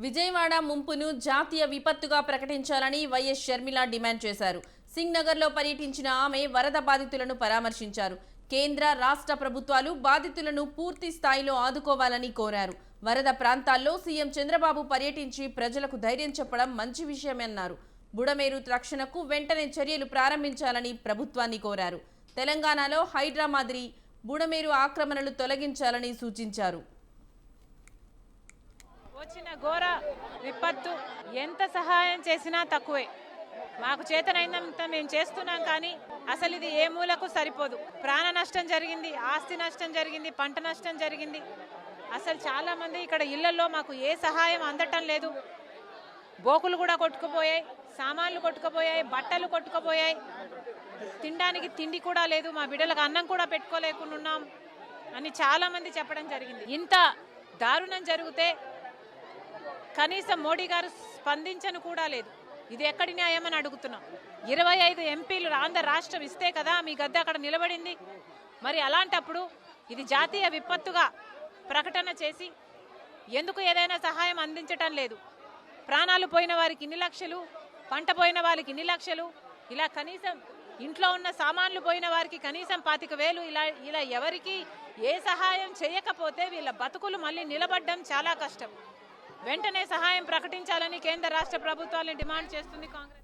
విజయవాడ ముంపును జాతీయ విపత్తుగా ప్రకటించాలని YS Sharmila demand చేశారు. సింగ్ నగర్లో పర్యటించిన ఆమె వరద బాధితులను పరామర్శించారు. కేంద్ర రాష్ట్ర ప్రభుత్వాలు బాధితులను పూర్తి స్థాయిలో ఆదుకోవాలని కోరారు. వరద ప్రాంతాల్లో సీఎం చంద్రబాబు పర్యటించి ప్రజలకు ధైర్యం చెప్పడం మంచి విషయమన్నారు. బుడమేరు రక్షణకు వెంటనే చర్యలు ప్రారంభించాలని ప్రభుత్వాన్ని కోరారు. తెలంగాణలో హైడ్రా మాదిరి బుడమేరు ఆక్రమణలు తొలగించాలని సూచించారు. వచ్చిన ఘోర విపత్తు ఎంత సహాయం చేసినా తక్కువే. మాకు చేతనైనంత మేము చేస్తున్నాం, కానీ అసలు ఇది ఏ మూలకు సరిపోదు. ప్రాణ నష్టం జరిగింది, ఆస్తి నష్టం జరిగింది, పంట నష్టం జరిగింది. అసలు చాలా మంది ఇక్కడ ఇళ్లలో మాకు ఏ సహాయం అందటం లేదు. బోకులు కూడా కొట్టుకుపోయాయి, సామాన్లు కొట్టుకుపోయాయి, బట్టలు కొట్టుకుపోయాయి, తినడానికి తిండి కూడా లేదు, మా బిడ్డలకు అన్నం కూడా పెట్టుకోలేకున్నాం అని చాలా మంది చెప్పడం జరిగింది. ఇంత దారుణం జరిగితే కనీసం మోడీ గారు స్పందించను కూడా లేదు. ఇది ఎక్కడి న్యాయమని అడుగుతున్నాం. 25 ఎంపీలు ఆంధ్ర రాష్ట్రం ఇస్తే కదా మీ గద్ద అక్కడ నిలబడింది. మరి అలాంటప్పుడు ఇది జాతీయ విపత్తుగా ప్రకటన చేసి ఎందుకు ఏదైనా సహాయం అందించటం లేదు? ప్రాణాలు పోయిన వారికి ఇన్ని లక్షలు, పంట పోయిన వారికి ఇన్ని లక్షలు, ఇలా కనీసం ఇంట్లో ఉన్న సామాన్లు పోయిన వారికి కనీసం 25,000, ఇలా ఎవరికి ఏ సహాయం చేయకపోతే వీళ్ళ బతుకులు మళ్ళీ నిలబడడం చాలా కష్టం. వెంటనే సహాయం ప్రకటించాలని కేంద్ర రాష్ట్ర ప్రభుత్వాలను డిమాండ్ చేస్తుంది కాంగ్రెస్.